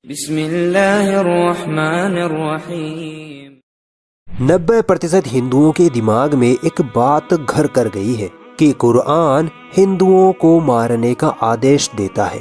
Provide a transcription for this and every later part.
بسم اللہ الرحمن الرحیم۔ 90% ہندوؤں کے دماغ میں ایک بات گھر کر گئی ہے کہ قرآن ہندوؤں کو مارنے کا آدیش دیتا ہے۔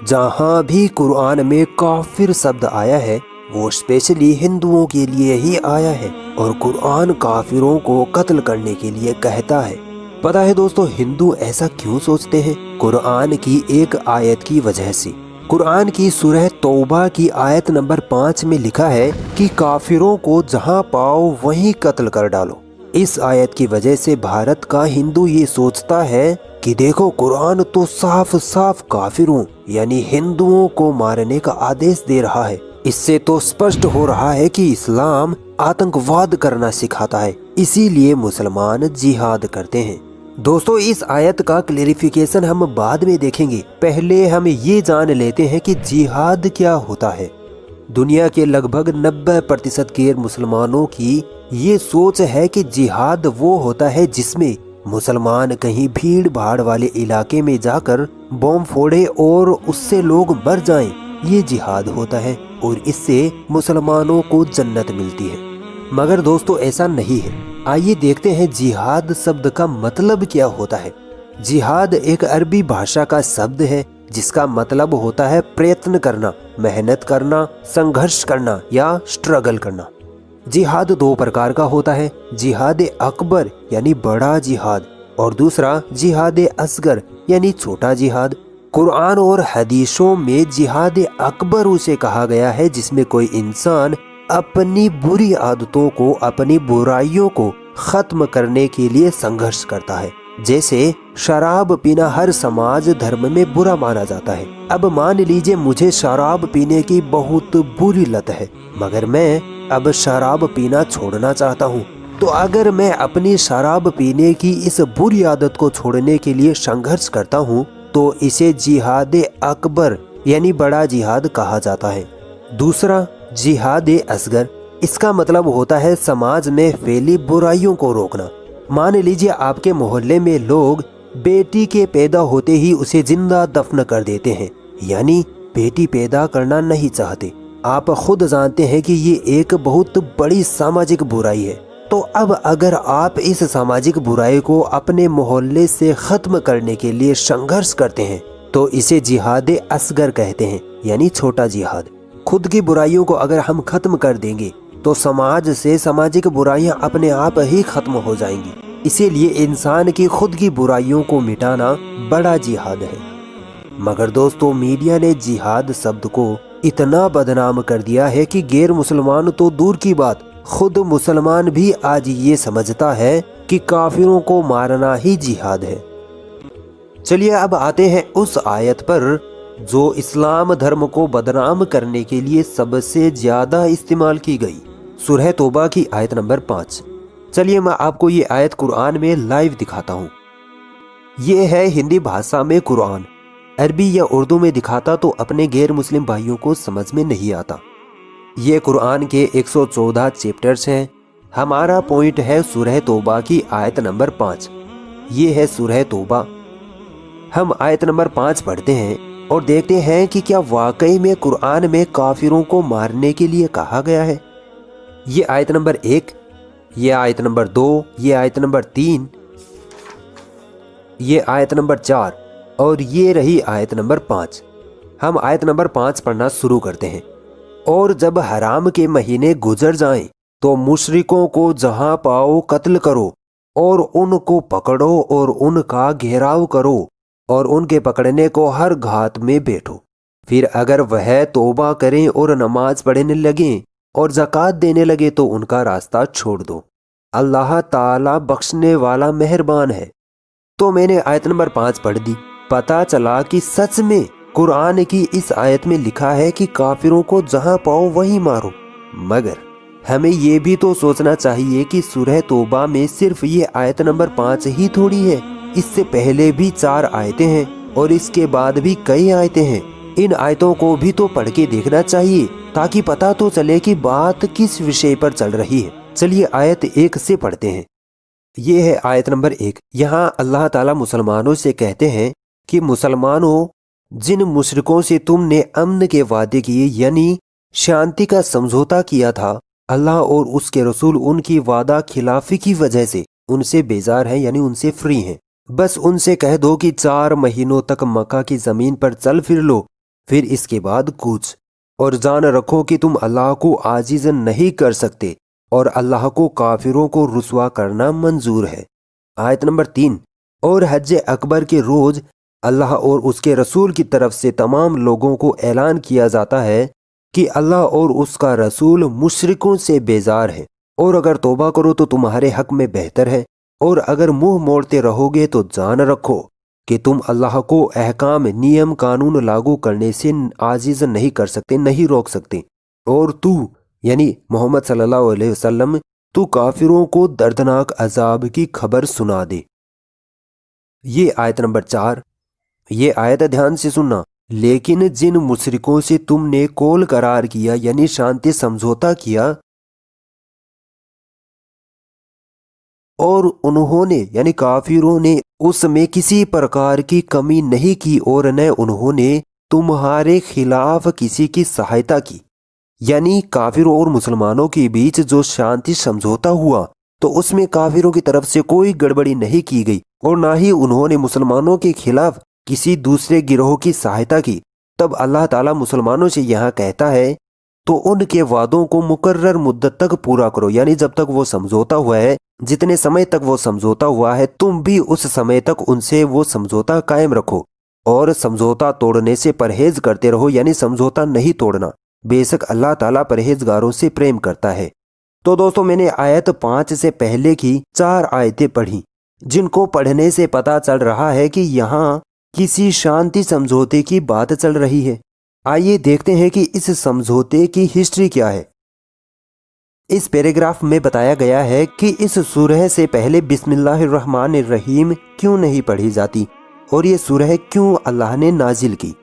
جہاں بھی قرآن میں کافر شبد آیا ہے وہ اسپیشلی ہندوؤں کے لیے ہی آیا ہے، اور قرآن کافروں کو قتل کرنے کے لیے کہتا ہے۔ پتہ ہے دوستو ہندو ایسا کیوں سوچتے ہیں؟ قرآن کی ایک آیت کی وجہ سے۔ قرآن کی سورہ توبہ کی آیت نمبر 5 میں لکھا ہے کہ کافروں کو جہاں پاؤ وہیں قتل کر ڈالو۔ اس آیت کی وجہ سے بھارت کا ہندو یہ سوچتا ہے کہ دیکھو قرآن تو صاف صاف کافروں یعنی ہندوؤں کو مارنے کا آدیش دے رہا ہے۔ اس سے تو سپشٹ ہو رہا ہے کہ اسلام آتنکواد کرنا سکھاتا ہے، اسی لیے مسلمان جہاد کرتے ہیں۔ دوستو اس آیت کا کلیریفیکیشن ہم بعد میں دیکھیں گے، پہلے ہم یہ جان لیتے ہیں کہ جہاد کیا ہوتا ہے۔ دنیا کے لگ بھگ 90% غیر مسلمانوں کی یہ سوچ ہے کہ جہاد وہ ہوتا ہے جس میں مسلمان کہیں بھیڑ بھاڑ والے علاقے میں جا کر بم پھوڑے اور اس سے لوگ مر جائیں، یہ جہاد ہوتا ہے اور اس سے مسلمانوں کو جنت ملتی ہے۔ مگر دوستو ایسا نہیں ہے۔ آئیے دیکھتے ہیں جہاد شبد کا مطلب کیا ہوتا ہے۔ جہاد ایک عربی بھاشا کا شبد ہے جس کا مطلب ہوتا ہے پریتن کرنا، محنت کرنا، سنگھرش کرنا یا سٹرگل کرنا۔ جہاد دو پرکار کا ہوتا ہے، جہاد اکبر یعنی بڑا جہاد، اور دوسرا جہاد اصغر یعنی چھوٹا جہاد۔ قرآن اور حدیثوں میں جہاد اکبر اسے کہا گیا ہے جس میں کوئی انسان اپنی بری عادتوں کو، اپنی برائیوں کو ختم کرنے کے لیے سنگھرش کرتا ہے۔ جیسے شراب پینا ہر سماج دھرم میں برا مانا جاتا ہے۔ اب مان لیجئے مجھے شراب پینے کی بہت بری لت ہے، مگر میں اب شراب پینا چھوڑنا چاہتا ہوں، تو اگر میں اپنی شراب پینے کی اس بری عادت کو چھوڑنے کے لیے سنگھرش کرتا ہوں تو اسے جہاد اکبر یعنی بڑا جہاد کہا جاتا ہے۔ دوسرا جہاد اصغر، اس کا مطلب ہوتا ہے سماج میں پھیلی برائیوں کو روکنا۔ مان لیجئے آپ کے محلے میں لوگ بیٹی کے پیدا ہوتے ہی اسے زندہ دفن کر دیتے ہیں، یعنی بیٹی پیدا کرنا نہیں چاہتے۔ آپ خود جانتے ہیں کہ یہ ایک بہت بڑی سماجک برائی ہے۔ تو اب اگر آپ اس سماجک برائی کو اپنے محلے سے ختم کرنے کے لیے سنگھرش کرتے ہیں تو اسے جہاد اصغر کہتے ہیں، یعنی چھوٹا جہاد۔ خود کی برائیوں کو اگر ہم ختم کر دیں گے تو سماج سے سماجک برائیاں اپنے آپ ہی ختم ہو جائیں گی۔ اسی لیے انسان کی خود کی برائیوں کو مٹانا بڑا جہاد ہے۔ مگر دوستو میڈیا نے جہاد شبد کو اتنا بدنام کر دیا ہے کہ غیر مسلمان تو دور کی بات، خود مسلمان بھی آج یہ سمجھتا ہے کہ کافروں کو مارنا ہی جہاد ہے۔ چلیے اب آتے ہیں اس آیت پر جو اسلام دھرم کو بدنام کرنے کے لیے سب سے زیادہ استعمال کی گئی، سورہ توبہ کی آیت نمبر 5۔ چلیے میں آپ کو یہ آیت قرآن میں لائیو دکھاتا ہوں۔ یہ ہے ہندی بھاشا میں قرآن، عربی یا اردو میں دکھاتا تو اپنے غیر مسلم بھائیوں کو سمجھ میں نہیں آتا۔ یہ قرآن کے 114 چیپٹرز ہیں۔ ہمارا پوائنٹ ہے سورہ توبہ کی آیت نمبر 5۔ یہ ہے سورہ توبہ۔ ہم آیت نمبر 5 پڑھتے ہیں اور دیکھتے ہیں کہ کیا واقعی میں قرآن میں کافروں کو مارنے کے لیے کہا گیا ہے۔ یہ آیت نمبر 1، یہ آیت نمبر 2، یہ آیت نمبر 3، یہ آیت نمبر 4 اور یہ رہی آیت نمبر 5۔ ہم آیت نمبر 5 پڑھنا شروع کرتے ہیں۔ اور جب حرام کے مہینے گزر جائیں تو مشرکوں کو جہاں پاؤ قتل کرو اور ان کو پکڑو اور ان کا گھیراؤ کرو اور ان کے پکڑنے کو ہر گھات میں بیٹھو۔ پھر اگر وہ توبہ کریں اور نماز پڑھنے لگیں اور زکوٰۃ دینے لگے تو ان کا راستہ چھوڑ دو، اللہ تعالیٰ بخشنے والا مہربان ہے۔ تو میں نے آیت نمبر 5 پڑھ دی، پتہ چلا کہ سچ میں قرآن کی اس آیت میں لکھا ہے کہ کافروں کو جہاں پاؤ وہیں مارو۔ مگر ہمیں یہ بھی تو سوچنا چاہیے کہ سورہ توبہ میں صرف یہ آیت نمبر 5 ہی تھوڑی ہے، اس سے پہلے بھی 4 آیتیں ہیں اور اس کے بعد بھی کئی آیتیں ہیں۔ ان آیتوں کو بھی تو پڑھ کے دیکھنا چاہیے تاکہ پتہ تو چلے کہ بات کس وشے پر چل رہی ہے۔ چلیے آیت 1 سے پڑھتے ہیں۔ یہ ہے آیت نمبر 1۔ یہاں اللہ تعالیٰ مسلمانوں سے کہتے ہیں کہ مسلمانوں जिन मुशरिकों से तुमने अमन के वादे किए यानी शांति का समझौता किया था, अल्लाह और उसके रसूल उनकी वादा खिलाफी की वजह से उनसे बेजार हैं यानी उनसे फ्री हैं। बस उनसे कह दो कि 4 महीनों तक मक्का की जमीन पर चल फिर लो, फिर इसके बाद कूच, और जान रखो कि तुम अल्लाह को आजिज नहीं कर सकते और अल्लाह को काफिरों को रुसवा करना मंजूर है। आयत नंबर 3, और हज अकबर के रोज अल्लाह और उसके रसूल की तरफ से तमाम लोगों को ऐलान किया जाता है कि अल्लाह और उसका रसूल मुशरिकों से बेजार है, और अगर तौबा करो तो तुम्हारे हक में बेहतर है, और अगर मुंह मोड़ते रहोगे तो जान रखो कि तुम अल्लाह को अहकाम नियम कानून लागू करने से आजिज नहीं कर सकते, नहीं रोक सकते। और तू यानी मोहम्मद सल्लल्लाहु अलैहि वसल्लम तू काफिरों को दर्दनाक अजाब की खबर सुना दे। ये आयत नंबर 4। ये आयत ध्यान से सुनना। लेकिन जिन मुशरिकों से तुमने कोल करार किया यानी शांति समझौता किया, और उन्होंने यानी काफिरों ने उसमें किसी प्रकार की कमी नहीं की और न उन्होंने तुम्हारे खिलाफ किसी की सहायता की, यानी काफिरों और मुसलमानों के बीच जो शांति समझौता हुआ तो उसमें काफिरों की तरफ से कोई गड़बड़ी नहीं की गई और ना ही उन्होंने मुसलमानों के खिलाफ किसी दूसरे गिरोह की सहायता की। तब अल्लाह ताला मुसलमानों से यहाँ कहता है तो उनके वादों को मुकर्रर मुद्दत तक पूरा करो, यानी जब तक वो समझौता हुआ है, जितने समय तक वो समझौता हुआ है तुम भी उस समय तक उनसे वो समझौता कायम रखो और समझौता तोड़ने से परहेज करते रहो, यानी समझौता नहीं तोड़ना। बेशक अल्लाह ताला परहेजगारों से प्रेम करता है। तो दोस्तों मैंने आयत 5 से पहले की 4 आयतें पढ़ी, जिनको पढ़ने से पता चल रहा है कि यहाँ किसी शांति समझौते की बात चल रही है। आइए देखते हैं कि इस समझौते की हिस्ट्री क्या है। इस पैराग्राफ में बताया गया है कि इस सूरह से पहले बिस्मिल्लाहिर्रहमानिर्रहीम क्यों नहीं पढ़ी जाती और ये सूरह क्यों अल्लाह ने नाजिल की।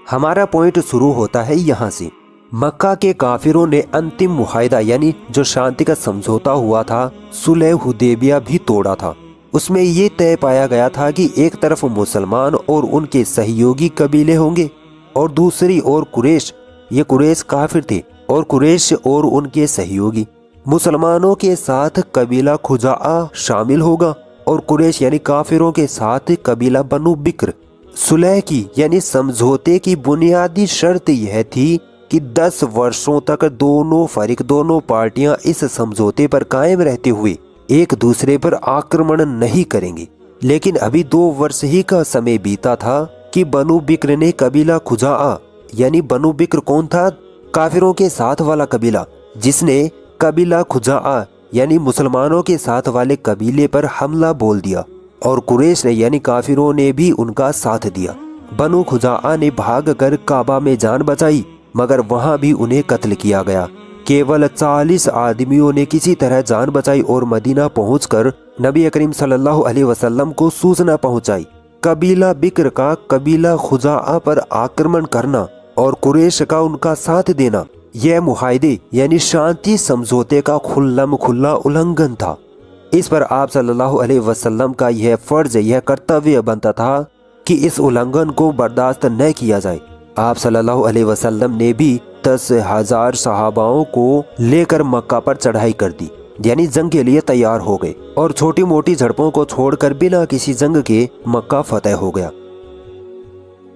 हमारा पॉइंट शुरू होता है यहाँ से। मक्का के काफिरों ने अंतिम मुआहिदा यानी जो शांति का समझौता हुआ था, सुलह हुदैबिया भी तोड़ा था। उसमें ये तय पाया गया था कि एक तरफ मुसलमान और उनके सहयोगी कबीले होंगे और दूसरी ओर कुरैश, ये कुरैश काफिर थे, और कुरैश और उनके सहयोगी। मुसलमानों के साथ कबीला खुजाआ शामिल होगा और कुरैश यानी काफिरों के साथ कबीला बनु बिक्र। सुलह की यानी समझौते की बुनियादी शर्त यह थी कि 10 वर्षों तक दोनों पार्टियां इस समझौते पर कायम रहते हुए एक दूसरे पर आक्रमण नहीं करेंगे। लेकिन अभी 2 वर्ष ही का समय बीता था कि बनु बिक्र ने कबीला खुजाआ, यानी बनु बिक्र कौन था? काफिरों के साथ वाला कबीला, जिसने कबीला खुजाआ यानी मुसलमानों के साथ वाले कबीले पर हमला बोल दिया, और कुरैश ने यानी काफिरों ने भी उनका साथ दिया। बनु खुजाआ ने भागकर काबा में जान बचाई, मगर वहां भी उन्हें कत्ल किया गया। केवल 40 आदमियों ने किसी तरह जान बचाई और मदीना पहुंचकर नबी करीम सल्लल्लाहु अलैहि वसल्लम को सूचना पहुंचाई। कबीला बिक्र का कबीला खुजाआ पर आक्रमण करना और कुरैश का उनका साथ देना, यह मुआहिदे यानी शांति समझौते का खुल्लम खुल्ला उल्लंघन था। इस पर आप सल्लल्लाहु अलैहि वसल्लम का यह फर्ज, यह कर्तव्य बनता था कि इस उल्लंघन को बर्दाश्त न किया जाए। आप सल्लल्लाहु अलैहि वसल्लम ने भी 10,000 सहाबाओं को लेकर मक्का पर चढ़ाई कर दी, यानी जंग के लिए तैयार हो गए, और छोटी मोटी झड़पों को छोड़कर बिना किसी जंग के मक्का फतेह हो गया।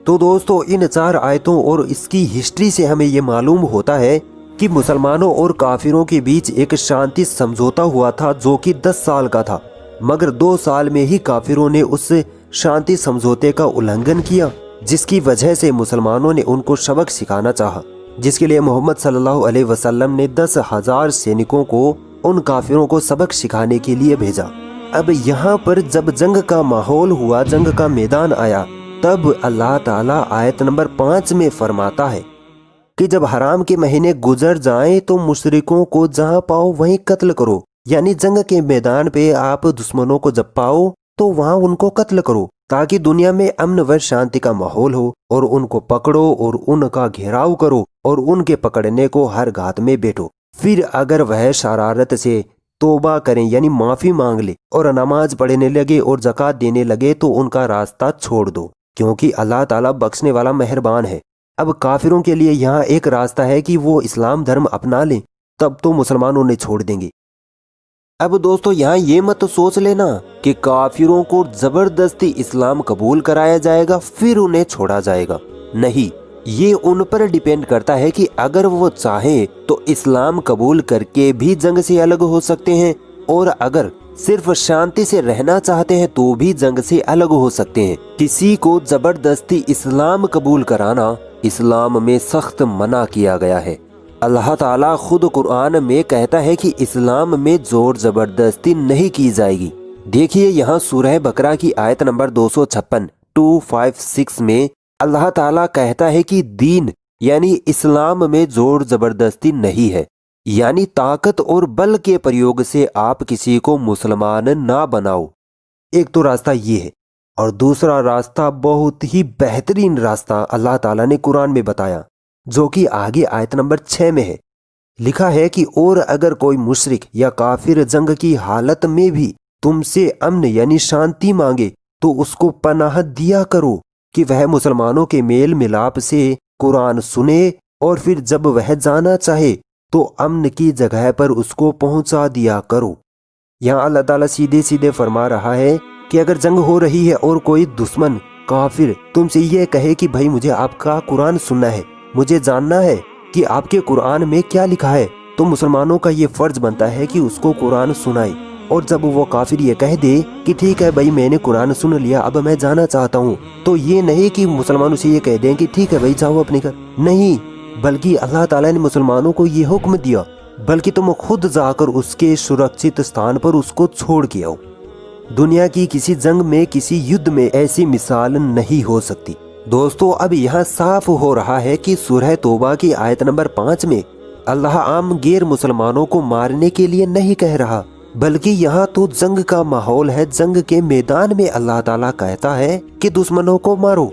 तो दोस्तों इन 4 आयतों और इसकी हिस्ट्री से हमें ये मालूम होता है कि मुसलमानों और काफिरों के बीच एक शांति समझौता हुआ था जो कि 10 साल का था, मगर 2 साल में ही काफिरों ने उस शांति समझौते का उल्लंघन किया, जिसकी वजह से मुसलमानों ने उनको सबक सिखाना चाहा, जिसके लिए मोहम्मद सल्लल्लाहु अलैहि वसल्लम ने 10,000 सैनिकों को उन काफिरों को सबक सिखाने के लिए भेजा। अब यहाँ पर जब जंग का माहौल हुआ, जंग का मैदान आया, तब अल्लाह ताला आयत नंबर 5 में फरमाता है कि जब हराम के महीने गुजर जाएं तो मुशरिकों को जहाँ पाओ वहीं कत्ल करो, यानी जंग के मैदान पे आप दुश्मनों को जब पाओ तो वहाँ उनको कत्ल करो, ताकि दुनिया में अमन व शांति का माहौल हो, और उनको पकड़ो और उनका घेराव करो और उनके पकड़ने को हर घात में बैठो। फिर अगर वह शरारत से तौबा करें यानी माफी मांग ले और नमाज पढ़ने लगे और ज़कात देने लगे तो उनका रास्ता छोड़ दो। क्योंकि अल्लाह ताला बख्शने वाला मेहरबान है। अब काफिरों के लिए यहाँ एक रास्ता है कि वो इस्लाम धर्म अपना लें, तब तो मुसलमान उन्हें छोड़ देंगे। अब दोस्तों यहाँ ये मत सोच लेना कि काफिरों को जबरदस्ती इस्लाम कबूल कराया जाएगा फिर उन्हें छोड़ा जाएगा। नहीं, ये उन पर डिपेंड करता है कि अगर वो चाहें तो इस्लाम कबूल करके भी जंग से अलग हो सकते हैं, और अगर सिर्फ शांति से रहना चाहते हैं तो भी जंग से अलग हो सकते हैं। किसी को जबरदस्ती इस्लाम कबूल कराना इस्लाम में सख्त मना किया गया है। अल्लाह ताला खुद कुरान में कहता है कि इस्लाम में जोर जबरदस्ती नहीं की जाएगी। देखिए यहाँ सूरह बकरा की आयत नंबर 256 में अल्लाह ताला कहता है कि दीन यानी इस्लाम में जोर जबरदस्ती नहीं है, यानी ताकत और बल के प्रयोग से आप किसी को मुसलमान ना बनाओ। एक तो रास्ता ये है, और दूसरा रास्ता बहुत ही बेहतरीन रास्ता अल्लाह ताला ने कुरान में बताया, जो कि आगे आयत नंबर 6 में है। लिखा है कि और अगर कोई मुशरिक या काफिर जंग की हालत में भी तुमसे अमन यानी शांति मांगे तो उसको पनाह दिया करो कि वह मुसलमानों के मेल मिलाप से कुरान सुने, और फिर जब वह जाना चाहे तो अमन की जगह पर उसको पहुंचा दिया करो। यहाँ अल्लाह ताला सीधे सीधे फरमा रहा है कि अगर जंग हो रही है और कोई दुश्मन काफिर तुमसे यह कहे कि भाई मुझे आपका कुरान सुनना है, मुझे जानना है कि आपके कुरान में क्या लिखा है, तो मुसलमानों का ये फर्ज बनता है कि उसको कुरान सुनाए। और जब वो काफिर ये कह दे कि ठीक है भाई मैंने कुरान सुन लिया, अब मैं जाना चाहता हूँ, तो ये नहीं कि मुसलमानों से ये कह दें कि ठीक है भाई जाओ अपने घर, नहीं, बल्कि अल्लाह ताला ने मुसलमानों को ये हुक्म दिया बल्कि तुम खुद जाकर उसके सुरक्षित स्थान पर उसको छोड़ के आओ। दुनिया की किसी जंग में, किसी युद्ध में ऐसी मिसाल नहीं हो सकती। दोस्तों अब यहाँ साफ हो रहा है कि सूरह तौबा की आयत नंबर 5 में अल्लाह आम गैर मुसलमानों को मारने के लिए नहीं कह रहा, बल्कि यहाँ तो जंग का माहौल है। जंग के मैदान में अल्लाह ताला कहता है कि दुश्मनों को मारो।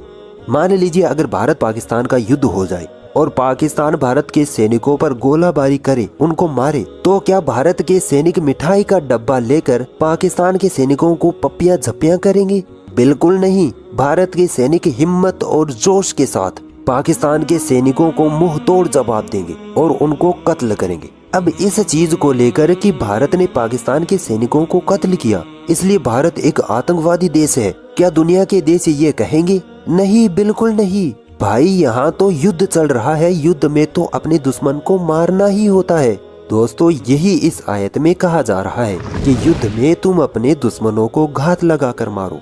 मान लीजिए अगर भारत पाकिस्तान का युद्ध हो जाए और पाकिस्तान भारत के सैनिकों पर गोलाबारी करे, उनको मारे, तो क्या भारत के सैनिक मिठाई का डब्बा लेकर पाकिस्तान के सैनिकों को पप्पियां झप्पियां करेंगे? बिल्कुल नहीं। भारत के सैनिक हिम्मत और जोश के साथ पाकिस्तान के सैनिकों को मुंह तोड़ जवाब देंगे और उनको कत्ल करेंगे। अब इस चीज को लेकर कि भारत ने पाकिस्तान के सैनिकों को कत्ल किया, इसलिए भारत एक आतंकवादी देश है, क्या दुनिया के देश ये कहेंगे? नहीं, बिल्कुल नहीं भाई। यहाँ तो युद्ध चल रहा है, युद्ध में तो अपने दुश्मन को मारना ही होता है। दोस्तों यही इस आयत में कहा जा रहा है कि युद्ध में तुम अपने दुश्मनों को घात लगाकर मारो।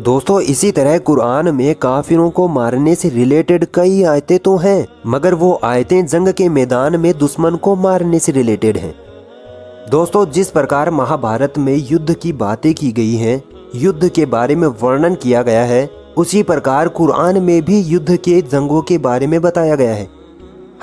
दोस्तों इसी तरह कुरान में काफिरों को मारने से रिलेटेड कई आयतें तो हैं, मगर वो आयतें जंग के मैदान में दुश्मन को मारने से रिलेटेड हैं। दोस्तों जिस प्रकार महाभारत में युद्ध की बातें की गई हैं, युद्ध के बारे में वर्णन किया गया है, उसी प्रकार कुरान में भी युद्ध के जंगों के बारे में बताया गया है।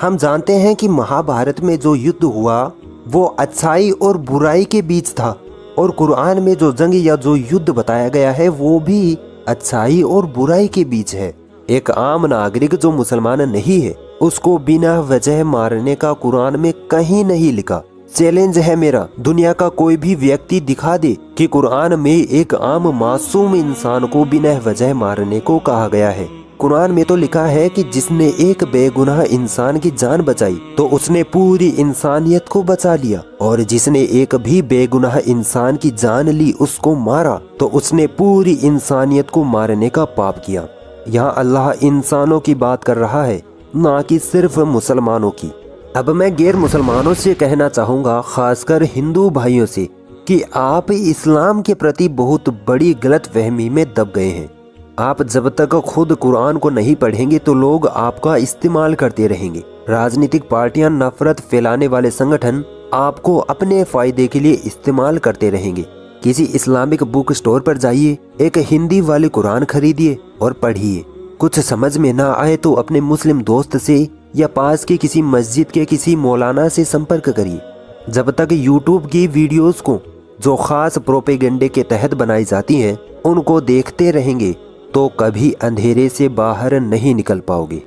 हम जानते हैं कि महाभारत में जो युद्ध हुआ वो अच्छाई और बुराई के बीच था, और कुरान में जो जंग या जो युद्ध बताया गया है वो भी अच्छाई और बुराई के बीच है। एक आम नागरिक जो मुसलमान नहीं है उसको बिना वजह मारने का कुरान में कहीं नहीं लिखा। चैलेंज है मेरा, दुनिया का कोई भी व्यक्ति दिखा दे कि कुरान में एक आम मासूम इंसान को बिना वजह मारने को कहा गया है। कुरान में तो लिखा है कि जिसने एक बेगुनाह इंसान की जान बचाई तो उसने पूरी इंसानियत को बचा लिया, और जिसने एक भी बेगुनाह इंसान की जान ली उसको मारा तो उसने पूरी इंसानियत को मारने का पाप किया। यहाँ अल्लाह इंसानों की बात कर रहा है, ना कि सिर्फ मुसलमानों की। अब मैं गैर मुसलमानों से कहना चाहूँगा, खासकर हिंदू भाइयों से, कि आप इस्लाम के प्रति बहुत बड़ी गलत फहमी में दब गए हैं। आप जब तक खुद कुरान को नहीं पढ़ेंगे तो लोग आपका इस्तेमाल करते रहेंगे। राजनीतिक पार्टियां, नफरत फैलाने वाले संगठन आपको अपने फायदे के लिए इस्तेमाल करते रहेंगे। किसी इस्लामिक बुक स्टोर पर जाइए, एक हिंदी वाले कुरान खरीदिए और पढ़िए। कुछ समझ में ना आए तो अपने मुस्लिम दोस्त से या पास के किसी मस्जिद के किसी मौलाना से संपर्क करिए। जब तक यूट्यूब की वीडियोस को जो खास प्रोपेगेंडे के तहत बनाई जाती हैं उनको देखते रहेंगे तो कभी अंधेरे से बाहर नहीं निकल पाओगे।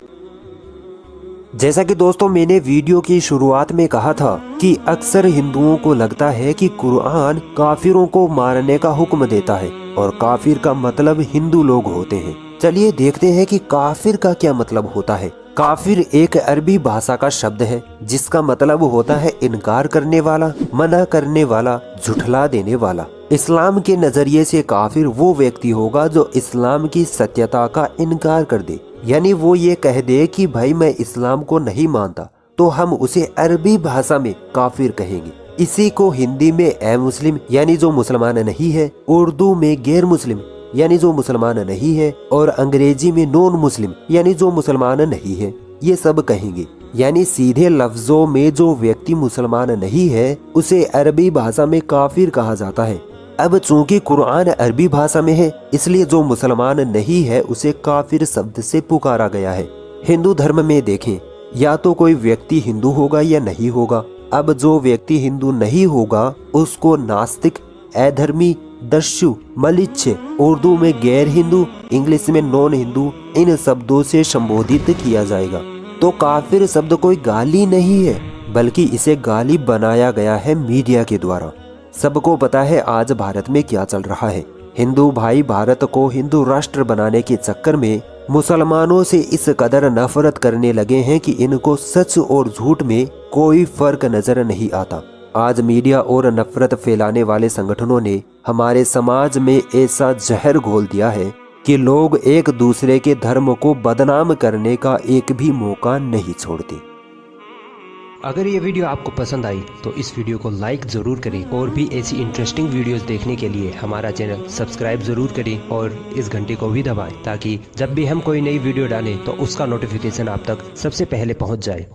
जैसा कि दोस्तों मैंने वीडियो की शुरुआत में कहा था कि अक्सर हिंदुओं को लगता है कि कुरान काफिरों को मारने का हुक्म देता है, और काफिर का मतलब हिंदू लोग होते हैं। चलिए देखते हैं कि काफिर का क्या मतलब होता है। काफिर एक अरबी भाषा का शब्द है जिसका मतलब होता है इनकार करने वाला, मना करने वाला, झुठला देने वाला। इस्लाम के नजरिए से काफिर वो व्यक्ति होगा जो इस्लाम की सत्यता का इनकार कर दे, यानी वो ये कह दे कि भाई मैं इस्लाम को नहीं मानता, तो हम उसे अरबी भाषा में काफिर कहेंगे। इसी को हिंदी में ए मुस्लिम यानी जो मुसलमान नहीं है, उर्दू में गैर मुस्लिम यानी जो मुसलमान नहीं है, और अंग्रेजी में नॉन मुस्लिम यानी जो मुसलमान नहीं है, ये सब कहेंगे। यानी सीधे लफ्जों में जो व्यक्ति मुसलमान नहीं है उसे अरबी भाषा में काफिर कहा जाता है। अब चूंकि कुरान अरबी भाषा में है, इसलिए जो मुसलमान नहीं है उसे काफिर शब्द से पुकारा गया है। हिंदू धर्म में देखें, या तो कोई व्यक्ति हिंदू होगा या नहीं होगा। अब जो व्यक्ति हिंदू नहीं होगा उसको नास्तिक, अधर्मी, दस्यु, मलिच्छ, उर्दू में गैर हिंदू, इंग्लिश में नॉन हिंदू, इन शब्दों से संबोधित किया जाएगा। तो काफिर शब्द कोई गाली नहीं है, बल्कि इसे गाली बनाया गया है मीडिया के द्वारा। सबको पता है आज भारत में क्या चल रहा है। हिंदू भाई भारत को हिंदू राष्ट्र बनाने के चक्कर में मुसलमानों से इस कदर नफरत करने लगे हैं कि इनको सच और झूठ में कोई फर्क नजर नहीं आता। आज मीडिया और नफरत फैलाने वाले संगठनों ने हमारे समाज में ऐसा जहर घोल दिया है कि लोग एक दूसरे के धर्म को बदनाम करने का एक भी मौका नहीं छोड़ते। अगर ये वीडियो आपको पसंद आई तो इस वीडियो को लाइक ज़रूर करें, और भी ऐसी इंटरेस्टिंग वीडियोस देखने के लिए हमारा चैनल सब्सक्राइब ज़रूर करें और इस घंटे को भी दबाएं, ताकि जब भी हम कोई नई वीडियो डालें तो उसका नोटिफिकेशन आप तक सबसे पहले पहुंच जाए।